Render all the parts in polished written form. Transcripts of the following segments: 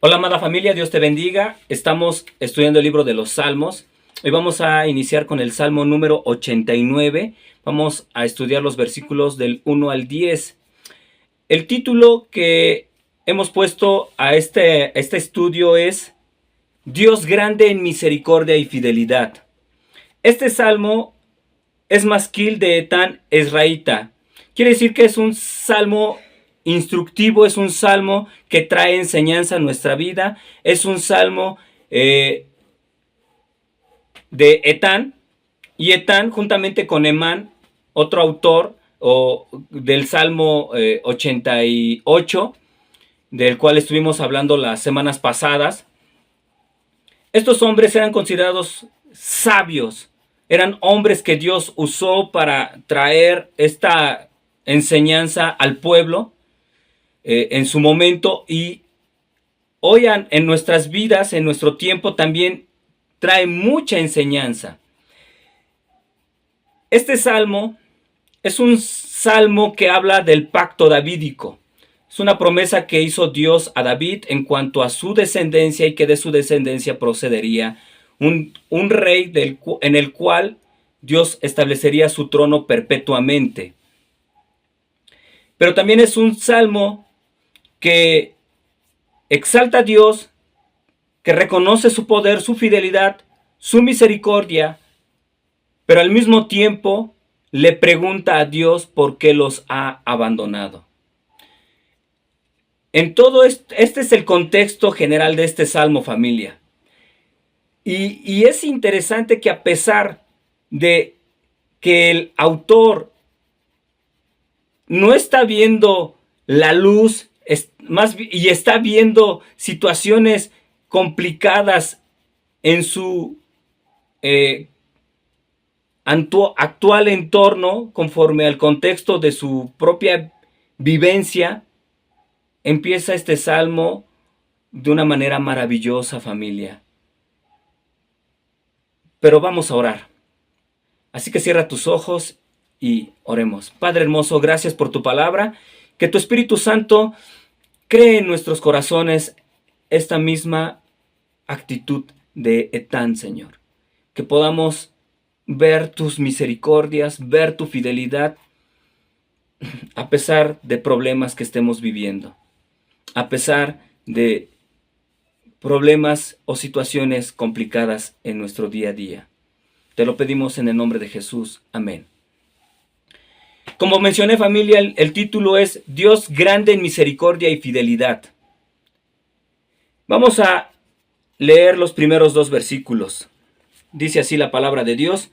Hola amada familia, Dios te bendiga. Estamos estudiando el libro de los Salmos. Hoy vamos a iniciar con el Salmo número 89. Vamos a estudiar los versículos del 1 al 10. El título que hemos puesto a este estudio es Dios grande en misericordia y fidelidad. Este salmo es masquil de Etán Ezraíta. Quiere decir que es un salmo instructivo, es un salmo que trae enseñanza a nuestra vida, es un salmo de Etán, y Etán juntamente con Emán, otro autor del salmo 88, del cual estuvimos hablando las semanas pasadas. Estos hombres eran considerados sabios, eran hombres que Dios usó para traer esta enseñanza al pueblo en su momento, y hoy en nuestras vidas, en nuestro tiempo, también trae mucha enseñanza. Este salmo es un salmo que habla del pacto davídico. Es una promesa que hizo Dios a David en cuanto a su descendencia, y que de su descendencia procedería un rey en el cual Dios establecería su trono perpetuamente. Pero también es un salmo que exalta a Dios, que reconoce su poder, su fidelidad, su misericordia, pero al mismo tiempo le pregunta a Dios por qué los ha abandonado. En todo este es el contexto general de este salmo, familia. Y es interesante que, a pesar de que el autor no está viendo la luz, y está viendo situaciones complicadas en su actual entorno, conforme al contexto de su propia vivencia, empieza este salmo de una manera maravillosa, familia. Pero vamos a orar. Así que cierra tus ojos y oremos. Padre hermoso, gracias por tu palabra. Que tu Espíritu Santo cree en nuestros corazones esta misma actitud de Etán, Señor. Que podamos ver tus misericordias, ver tu fidelidad, a pesar de problemas que estemos viviendo, a pesar de problemas o situaciones complicadas en nuestro día a día. Te lo pedimos en el nombre de Jesús. Amén. Como mencioné, familia, el título es Dios grande en misericordia y fidelidad. Vamos a leer los primeros dos versículos. Dice así la palabra de Dios: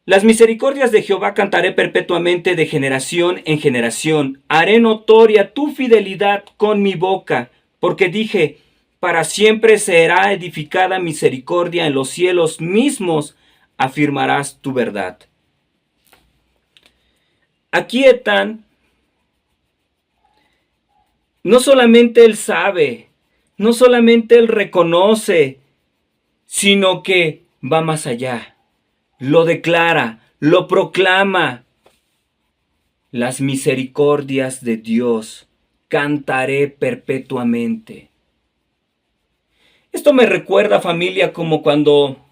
Las misericordias de Jehová cantaré perpetuamente, de generación en generación. Haré notoria tu fidelidad con mi boca, porque dije, para siempre será edificada misericordia, en los cielos mismos afirmarás tu verdad. Aquí Etán, no solamente él sabe, no solamente él reconoce, sino que va más allá. Lo declara, lo proclama. Las misericordias de Dios cantaré perpetuamente. Esto me recuerda, familia, como cuando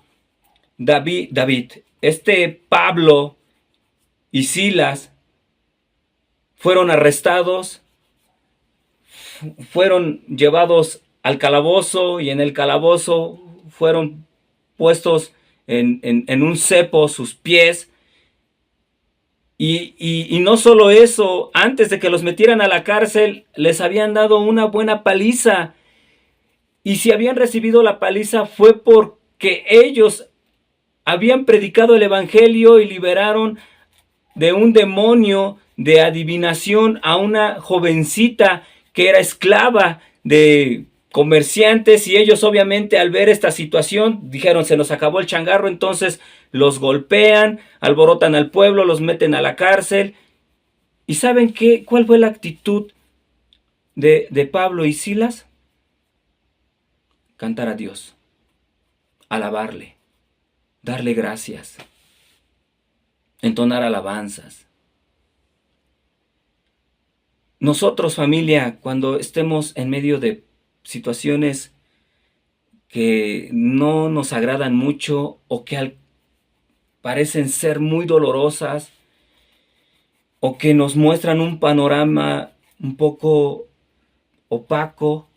Pablo y Silas fueron arrestados, fueron llevados al calabozo, y en el calabozo fueron puestos en un cepo sus pies. Y no solo eso, antes de que los metieran a la cárcel, les habían dado una buena paliza. Y si habían recibido la paliza fue porque ellos habían predicado el evangelio y liberaron de un demonio de adivinación a una jovencita que era esclava de comerciantes, y ellos, obviamente, al ver esta situación dijeron: se nos acabó el changarro. Entonces los golpean, alborotan al pueblo, los meten a la cárcel. ¿Y saben cuál fue la actitud de Pablo y Silas? Cantar a Dios, alabarle, darle gracias, entonar alabanzas. Nosotros, familia, cuando estemos en medio de situaciones que no nos agradan mucho o que parecen ser muy dolorosas o que nos muestran un panorama un poco opaco,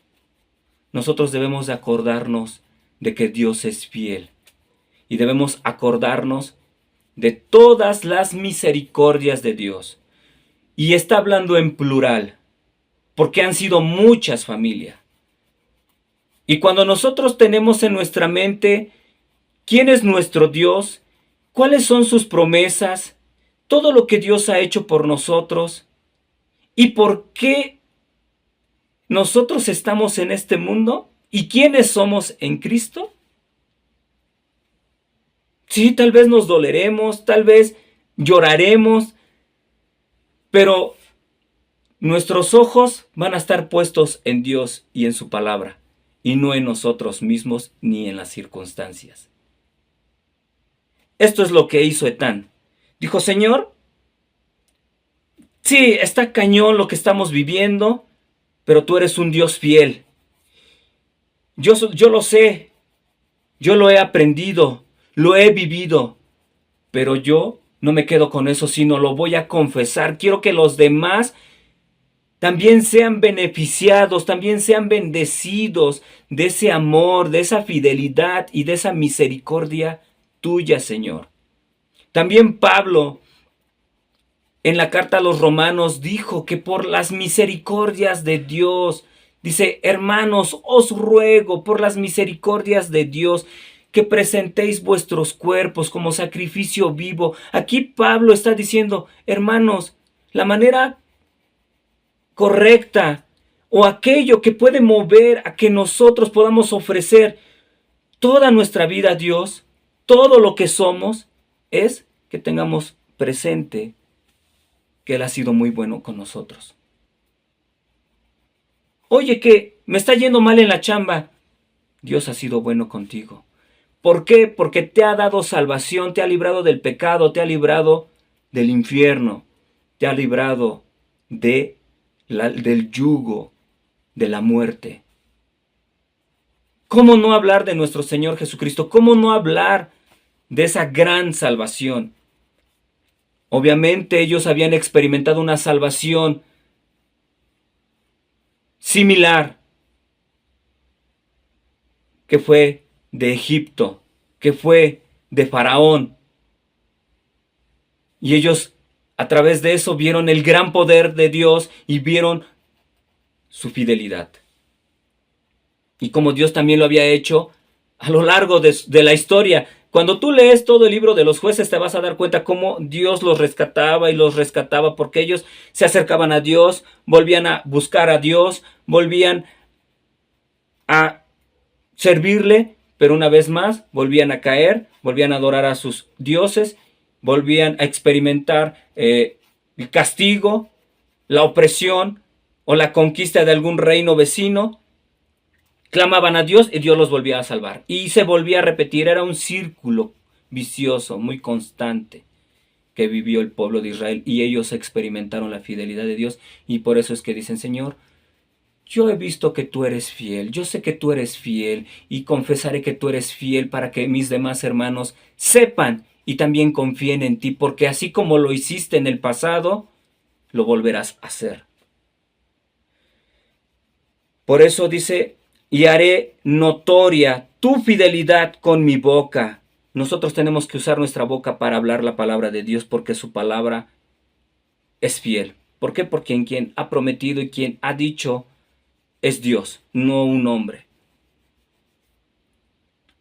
nosotros debemos de acordarnos de que Dios es fiel y debemos acordarnos de todas las misericordias de Dios. Y está hablando en plural, porque han sido muchas familias. Y cuando nosotros tenemos en nuestra mente quién es nuestro Dios, cuáles son sus promesas, todo lo que Dios ha hecho por nosotros y por qué nosotros estamos en este mundo y quiénes somos en Cristo. Sí, tal vez nos doleremos, tal vez lloraremos, pero nuestros ojos van a estar puestos en Dios y en su palabra, y no en nosotros mismos ni en las circunstancias. Esto es lo que hizo Etán. Dijo, Señor, sí, está cañón lo que estamos viviendo, pero tú eres un Dios fiel. Yo lo sé, yo lo he aprendido, lo he vivido, pero yo no me quedo con eso, sino lo voy a confesar. Quiero que los demás también sean beneficiados, también sean bendecidos de ese amor, de esa fidelidad y de esa misericordia tuya, Señor. También Pablo, en la carta a los Romanos, dijo que por las misericordias de Dios, dice, hermanos, os ruego por las misericordias de Dios que presentéis vuestros cuerpos como sacrificio vivo. Aquí Pablo está diciendo, hermanos, la manera correcta o aquello que puede mover a que nosotros podamos ofrecer toda nuestra vida a Dios, todo lo que somos, es que tengamos presente que Él ha sido muy bueno con nosotros. Oye, que me está yendo mal en la chamba. Dios ha sido bueno contigo. ¿Por qué? Porque te ha dado salvación, te ha librado del pecado, te ha librado del infierno, te ha librado del yugo, de la muerte. ¿Cómo no hablar de nuestro Señor Jesucristo? ¿Cómo no hablar de esa gran salvación? Obviamente ellos habían experimentado una salvación similar, que fue de Egipto, que fue de Faraón. Y ellos a través de eso vieron el gran poder de Dios y vieron su fidelidad. Y como Dios también lo había hecho a lo largo de la historia. Cuando tú lees todo el libro de los jueces te vas a dar cuenta cómo Dios los rescataba y los rescataba porque ellos se acercaban a Dios, volvían a buscar a Dios, volvían a servirle, pero una vez más volvían a caer, volvían a adorar a sus dioses, volvían a experimentar el castigo, la opresión o la conquista de algún reino vecino. Clamaban a Dios y Dios los volvía a salvar. Y se volvía a repetir, era un círculo vicioso, muy constante, que vivió el pueblo de Israel. Y ellos experimentaron la fidelidad de Dios. Y por eso es que dicen, Señor, yo he visto que tú eres fiel, yo sé que tú eres fiel y confesaré que tú eres fiel para que mis demás hermanos sepan y también confíen en ti, porque así como lo hiciste en el pasado, lo volverás a hacer. Por eso dice, y haré notoria tu fidelidad con mi boca. Nosotros tenemos que usar nuestra boca para hablar la palabra de Dios porque su palabra es fiel. ¿Por qué? Porque en quien ha prometido y quien ha dicho es Dios, no un hombre.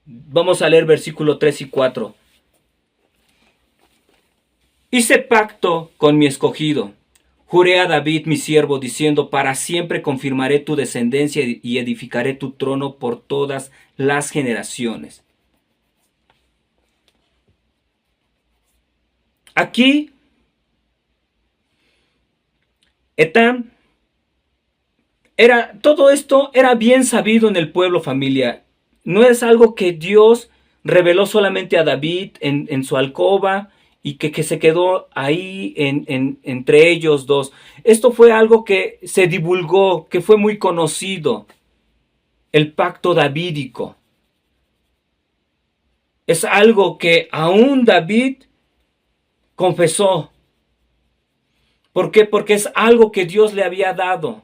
Vamos a leer versículo 3 y 4. Hice pacto con mi escogido. Juré a David mi siervo diciendo, para siempre confirmaré tu descendencia y edificaré tu trono por todas las generaciones. Aquí, Etán, todo esto era bien sabido en el pueblo, familia. No es algo que Dios reveló solamente a David en su alcoba y que se quedó ahí entre ellos dos. Esto fue algo que se divulgó, que fue muy conocido. el pacto davídico. Es algo que aún David confesó. ¿Por qué? Porque es algo que Dios le había dado.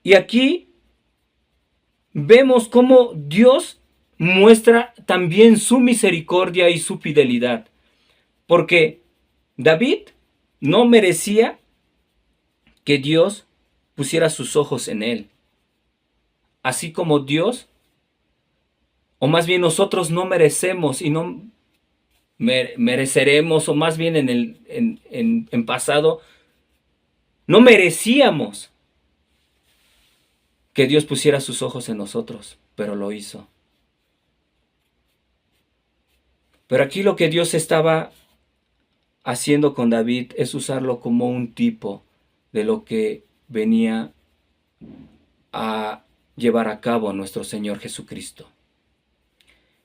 Y aquí vemos cómo Dios muestra también su misericordia y su fidelidad. Porque David no merecía que Dios pusiera sus ojos en él. Así como Dios, o más bien nosotros no merecemos y no mereceremos, o más bien en pasado, no merecíamos que Dios pusiera sus ojos en nosotros, pero lo hizo. Pero aquí lo que Dios estaba haciendo con David es usarlo como un tipo de lo que venía a llevar a cabo nuestro Señor Jesucristo.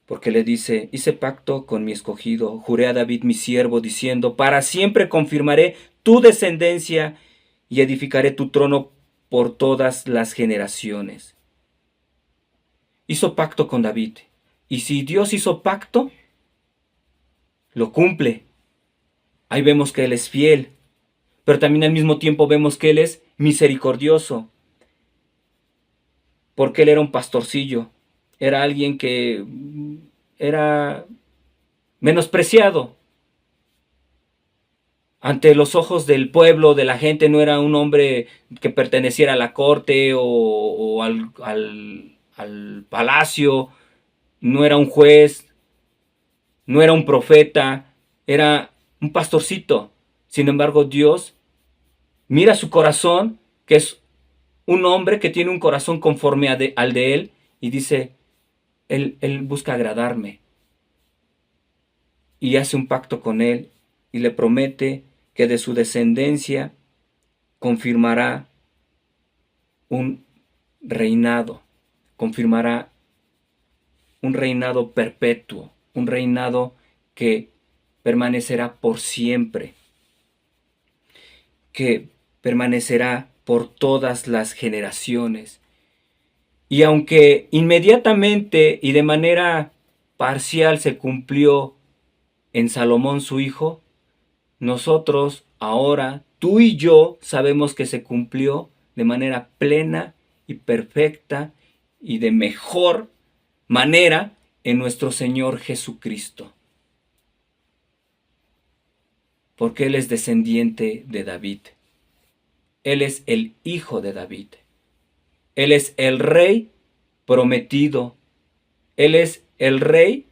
Porque le dice, hice pacto con mi escogido, juré a David mi siervo, diciendo, para siempre confirmaré tu descendencia y edificaré tu trono por todas las generaciones. Hizo pacto con David. Y si Dios hizo pacto, lo cumple. Ahí vemos que Él es fiel, pero también al mismo tiempo vemos que Él es misericordioso. Porque Él era un pastorcillo. Era alguien que era menospreciado. Ante los ojos del pueblo, de la gente, no era un hombre que perteneciera a la corte o al palacio. No era un juez, no era un profeta, era un pastorcito. Sin embargo, Dios mira su corazón, que es un hombre que tiene un corazón conforme al de Él, y dice, él busca agradarme. Y hace un pacto con Él y le promete que de su descendencia confirmará un reinado, confirmará un reinado perpetuo, un reinado que permanecerá por siempre, que permanecerá por todas las generaciones. Y aunque inmediatamente y de manera parcial se cumplió en Salomón su hijo, nosotros ahora, tú y yo, sabemos que se cumplió de manera plena y perfecta y de mejor manera en nuestro Señor Jesucristo. Porque Él es descendiente de David. Él es el hijo de David. Él es el rey prometido. Él es el rey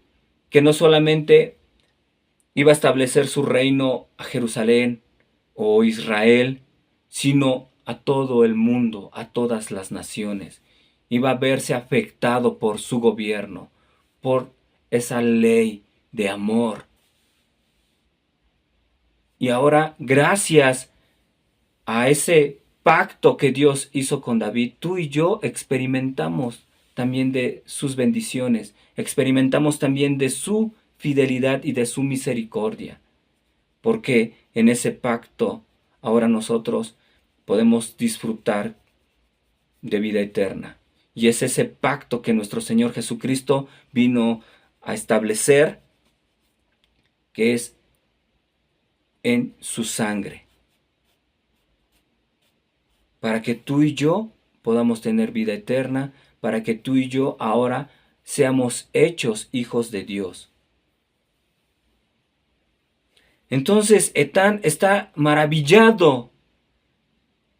que no solamente iba a establecer su reino a Jerusalén o Israel, sino a todo el mundo, a todas las naciones. Iba a verse afectado por su gobierno, por esa ley de amor. Y ahora, gracias a ese pacto que Dios hizo con David, tú y yo experimentamos también de sus bendiciones, experimentamos también de su fidelidad y de su misericordia, porque en ese pacto ahora nosotros podemos disfrutar de vida eterna. Y es ese pacto que nuestro Señor Jesucristo vino a establecer, que es en su sangre, para que tú y yo podamos tener vida eterna, para que tú y yo ahora seamos hechos hijos de Dios. Entonces Etán está maravillado,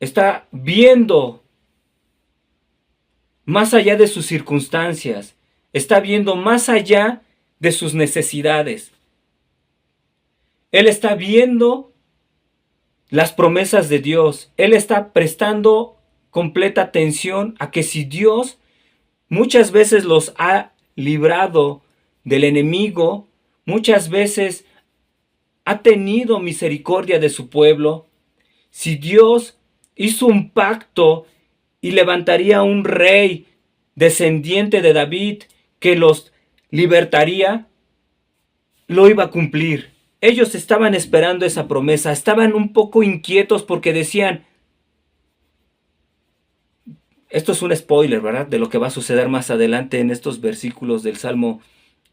está viendo más allá de sus circunstancias, está viendo más allá de sus necesidades. Él está viendo las promesas de Dios. Él está prestando completa atención a que si Dios muchas veces los ha librado del enemigo, muchas veces ha tenido misericordia de su pueblo, si Dios hizo un pacto y levantaría un rey descendiente de David que los libertaría, lo iba a cumplir. Ellos estaban esperando esa promesa, estaban un poco inquietos porque decían, esto es un spoiler, ¿verdad? De lo que va a suceder más adelante en estos versículos del Salmo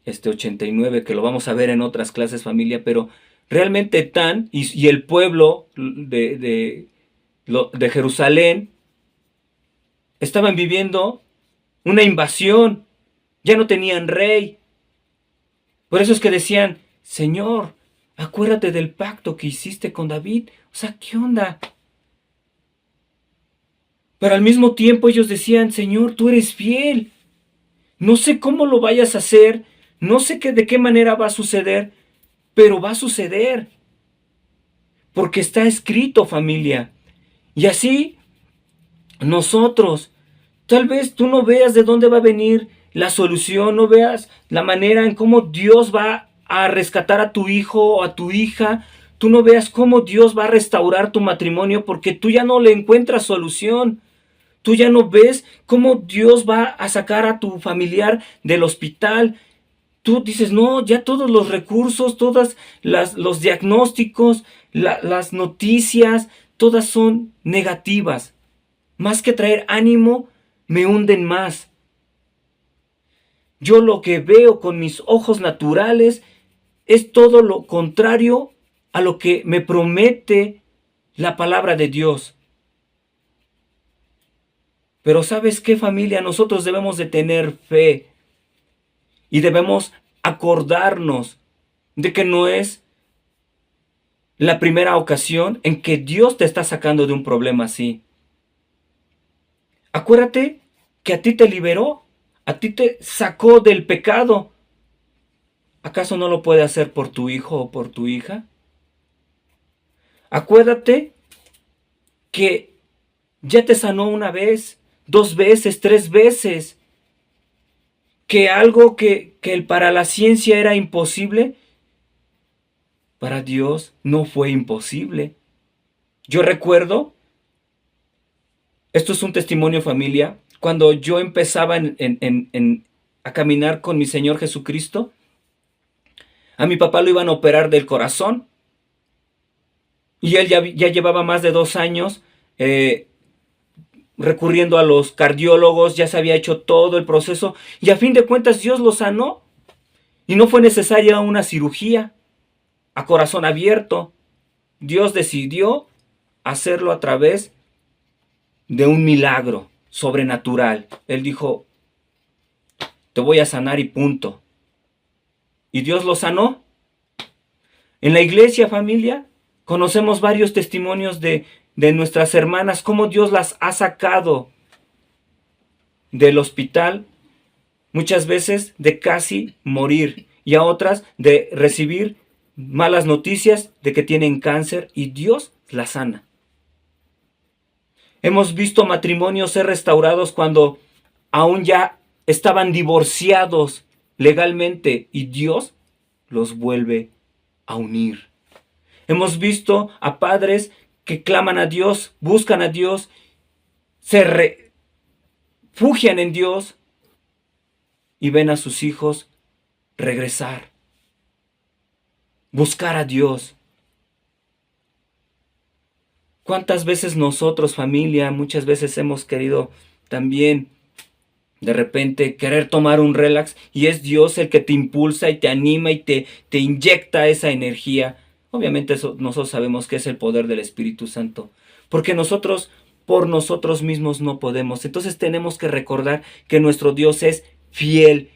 89, que lo vamos a ver en otras clases, familia, pero realmente Etán y el pueblo de Jerusalén estaban viviendo una invasión, ya no tenían rey. Por eso es que decían, Señor, acuérdate del pacto que hiciste con David. O sea, ¿qué onda? Pero al mismo tiempo ellos decían, Señor, tú eres fiel. No sé cómo lo vayas a hacer, no sé de qué manera va a suceder, pero va a suceder. Porque está escrito, familia. Y así nosotros, tal vez tú no veas de dónde va a venir la solución, no veas la manera en cómo Dios va a rescatar a tu hijo o a tu hija, tú no veas cómo Dios va a restaurar tu matrimonio porque tú ya no le encuentras solución. Tú ya no ves cómo Dios va a sacar a tu familiar del hospital. Tú dices, no, ya todos los recursos, todos los diagnósticos, las noticias, todas son negativas. Más que traer ánimo, me hunden más. Yo lo que veo con mis ojos naturales es todo lo contrario a lo que me promete la palabra de Dios. Pero ¿sabes qué, familia? Nosotros debemos de tener fe y debemos acordarnos de que no es la primera ocasión en que Dios te está sacando de un problema así. Acuérdate que a ti te liberó, a ti te sacó del pecado. ¿Acaso no lo puede hacer por tu hijo o por tu hija? Acuérdate que ya te sanó una vez, 2 veces, 3 veces. Que algo que para la ciencia era imposible, para Dios no fue imposible. Yo recuerdo, esto es un testimonio, familia, cuando yo empezaba a caminar con mi Señor Jesucristo, a mi papá lo iban a operar del corazón y él ya llevaba más de 2 años recurriendo a los cardiólogos, ya se había hecho todo el proceso y a fin de cuentas Dios lo sanó y no fue necesaria una cirugía a corazón abierto. Dios decidió hacerlo a través de un milagro sobrenatural. Él dijo, te voy a sanar y punto. Y Dios lo sanó. En la iglesia, familia, conocemos varios testimonios de nuestras hermanas, cómo Dios las ha sacado del hospital, muchas veces de casi morir, y a otras de recibir malas noticias de que tienen cáncer y Dios las sana. Hemos visto matrimonios ser restaurados cuando aún ya estaban divorciados legalmente y Dios los vuelve a unir. Hemos visto a padres que claman a Dios, buscan a Dios, se refugian en Dios y ven a sus hijos regresar, buscar a Dios. ¿Cuántas veces nosotros, familia, muchas veces hemos querido también de repente querer tomar un relax y es Dios el que te impulsa y te anima y te inyecta esa energía? Obviamente eso, nosotros sabemos que es el poder del Espíritu Santo, porque nosotros por nosotros mismos no podemos. Entonces tenemos que recordar que nuestro Dios es fiel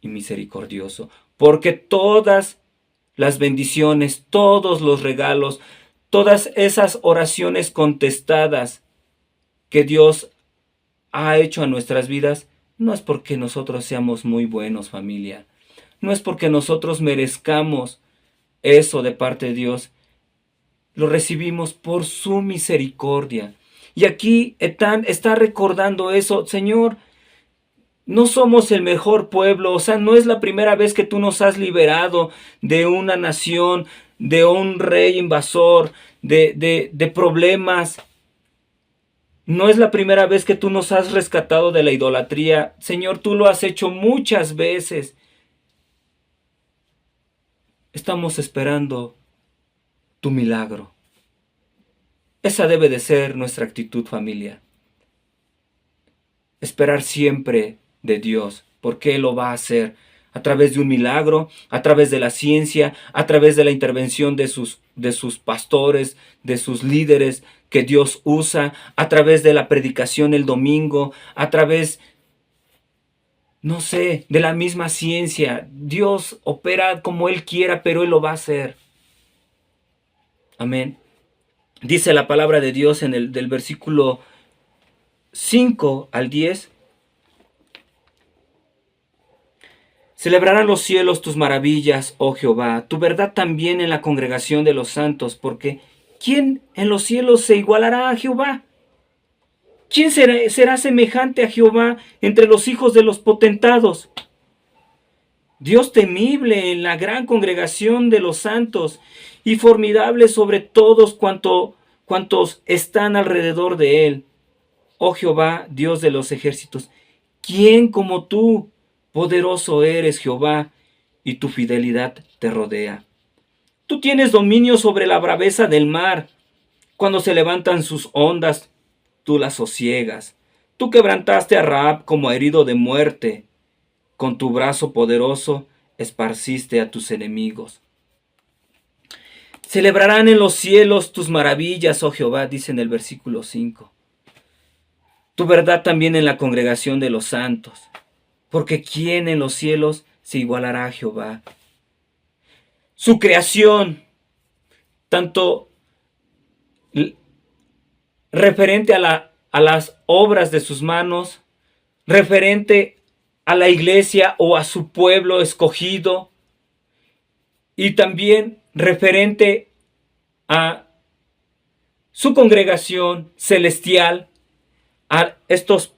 y misericordioso, porque todas las bendiciones, todos los regalos, todas esas oraciones contestadas que Dios ha hecho a nuestras vidas, no es porque nosotros seamos muy buenos, familia. No es porque nosotros merezcamos eso de parte de Dios. Lo recibimos por su misericordia. Y aquí Etán está recordando eso. Señor, no somos el mejor pueblo, o sea, no es la primera vez que tú nos has liberado de una nación, de un rey invasor, de problemas. No es la primera vez que tú nos has rescatado de la idolatría. Señor, tú lo has hecho muchas veces. Estamos esperando tu milagro. Esa debe de ser nuestra actitud, familia. esperar siempre de Dios, porque Él lo va a hacer a través de un milagro, a través de la ciencia, a través de la intervención de sus pastores, de sus líderes que Dios usa, a través de la predicación el domingo, a través, no sé, de la misma ciencia. Dios opera como Él quiera, pero Él lo va a hacer. Amén. Dice la palabra de Dios en el del versículo 5 al 10. Celebrarán los cielos tus maravillas, oh Jehová, tu verdad también en la congregación de los santos, porque ¿quién en los cielos se igualará a Jehová? ¿Quién será semejante a Jehová entre los hijos de los potentados? Dios temible en la gran congregación de los santos y formidable sobre todos cuantos están alrededor de él. Oh Jehová, Dios de los ejércitos, ¿quién como tú? Poderoso eres, Jehová, y tu fidelidad te rodea. Tú tienes dominio sobre la braveza del mar. Cuando se levantan sus ondas, tú las sosiegas. Tú quebrantaste a Rahab como herido de muerte. Con tu brazo poderoso esparciste a tus enemigos. Celebrarán en los cielos tus maravillas, oh Jehová, dice en el versículo 5. Tu verdad también en la congregación de los santos. Porque ¿quién en los cielos se igualará a Jehová? Su creación, tanto referente a las obras de sus manos, referente a la iglesia o a su pueblo escogido, y también referente a su congregación celestial, a estos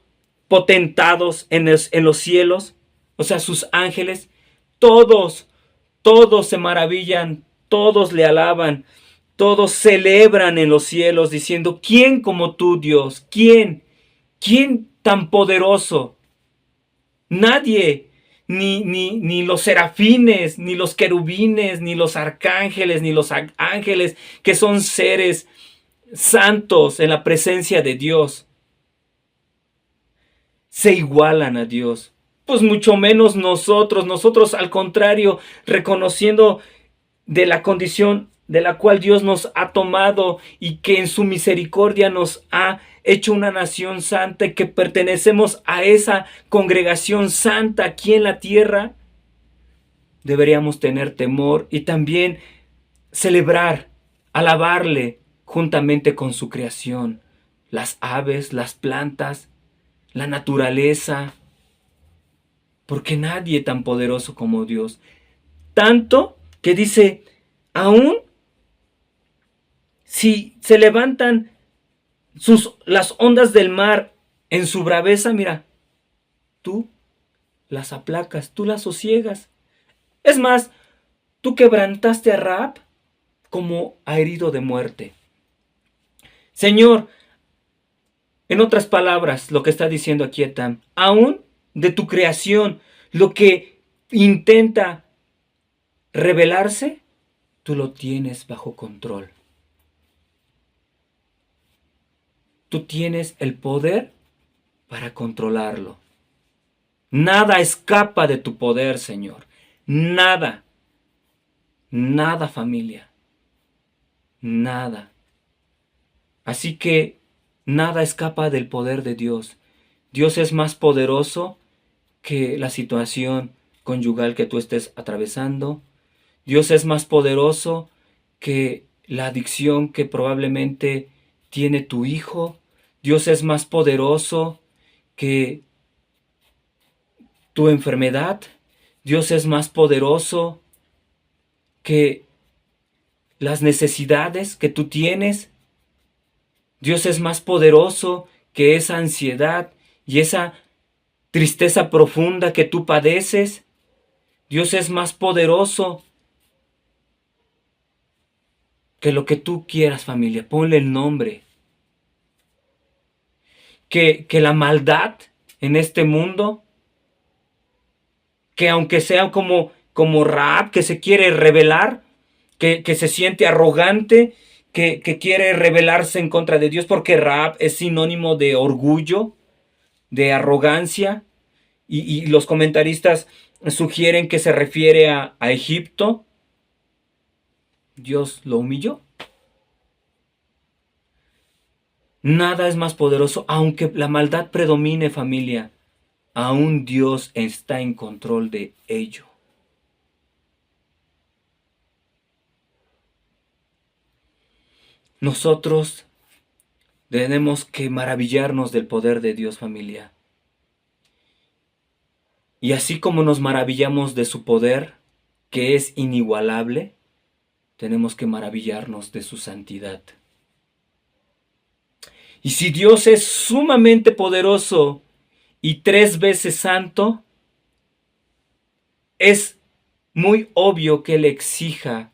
potentados en los cielos, o sea, sus ángeles, todos se maravillan, todos le alaban, todos celebran en los cielos diciendo, ¿quién como tú, Dios? ¿Quién? ¿Quién tan poderoso? Nadie, ni los serafines, ni los querubines, ni los arcángeles, ni los ángeles, que son seres santos en la presencia de Dios, se igualan a Dios. Pues mucho menos nosotros al contrario, reconociendo de la condición de la cual Dios nos ha tomado y que en su misericordia nos ha hecho una nación santa y que pertenecemos a esa congregación santa aquí en la tierra, deberíamos tener temor y también celebrar, alabarle juntamente con su creación, las aves, las plantas, la naturaleza, porque nadie tan poderoso como Dios. Tanto que dice, aún si se levantan las ondas del mar en su braveza, mira, tú las aplacas, tú las sosiegas. Es más, tú quebrantaste a Rahab como a herido de muerte. Señor, en otras palabras, lo que está diciendo aquí Etam, aún de tu creación, lo que intenta rebelarse, tú lo tienes bajo control. Tú tienes el poder para controlarlo. Nada escapa de tu poder, Señor. Nada. Nada, familia. Nada. Así que nada escapa del poder de Dios. Dios es más poderoso que la situación conyugal que tú estés atravesando. Dios es más poderoso que la adicción que probablemente tiene tu hijo. Dios es más poderoso que tu enfermedad. Dios es más poderoso que las necesidades que tú tienes. Dios es más poderoso que esa ansiedad y esa tristeza profunda que tú padeces. Dios es más poderoso que lo que tú quieras, familia. Ponle el nombre. Que la maldad en este mundo, que aunque sea como Rahab, que se quiere rebelar, que se siente arrogante, que quiere rebelarse en contra de Dios, porque Rahab es sinónimo de orgullo. de arrogancia, y los comentaristas sugieren que se refiere a Egipto. Dios lo humilló. Nada es más poderoso, aunque la maldad predomine, familia, aún Dios está en control de ello. Nosotros tenemos que maravillarnos del poder de Dios, familia. Y así como nos maravillamos de su poder, que es inigualable, tenemos que maravillarnos de su santidad. Y si Dios es sumamente poderoso y 3 veces santo, es muy obvio que Él exija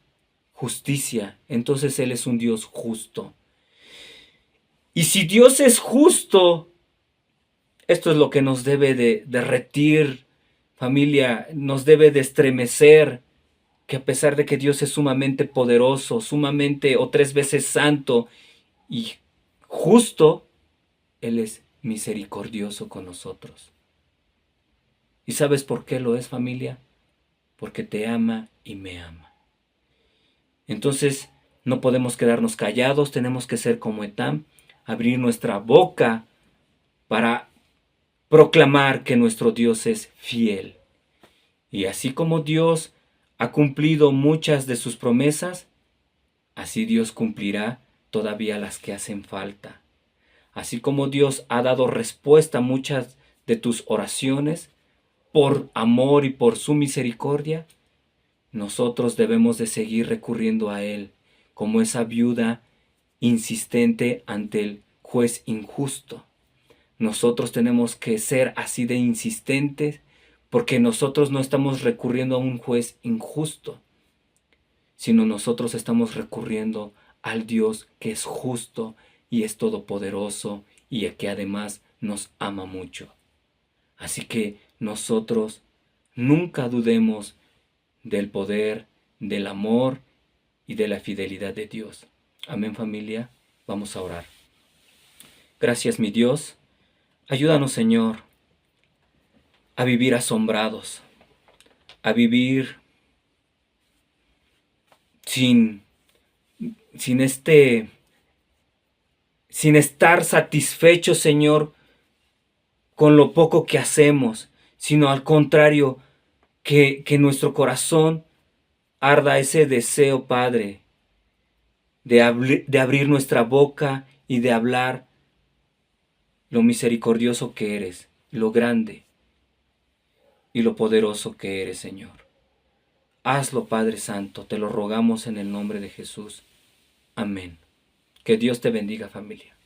justicia. Entonces Él es un Dios justo. Y si Dios es justo, esto es lo que nos debe de derretir, familia, nos debe de estremecer, que a pesar de que Dios es sumamente poderoso, sumamente o 3 veces santo y justo, Él es misericordioso con nosotros. ¿Y sabes por qué lo es, familia? Porque te ama y me ama. Entonces, no podemos quedarnos callados, tenemos que ser como Etam, abrir nuestra boca para proclamar que nuestro Dios es fiel. Y así como Dios ha cumplido muchas de sus promesas, así Dios cumplirá todavía las que hacen falta. Así como Dios ha dado respuesta a muchas de tus oraciones, por amor y por su misericordia, nosotros debemos de seguir recurriendo a Él como esa viuda insistente ante el juez injusto. Nosotros tenemos que ser así de insistentes porque nosotros no estamos recurriendo a un juez injusto, sino nosotros estamos recurriendo al Dios que es justo y es todopoderoso y que además nos ama mucho. Así que nosotros nunca dudemos del poder, del amor y de la fidelidad de Dios. Amén, familia. Vamos a orar. Gracias, mi Dios. Ayúdanos, Señor, a vivir asombrados, a vivir sin estar satisfechos, Señor, con lo poco que hacemos, sino al contrario, que nuestro corazón arda ese deseo, Padre, de abrir nuestra boca y de hablar lo misericordioso que eres, lo grande y lo poderoso que eres, Señor. Hazlo, Padre Santo, te lo rogamos en el nombre de Jesús. Amén. Que Dios te bendiga, familia.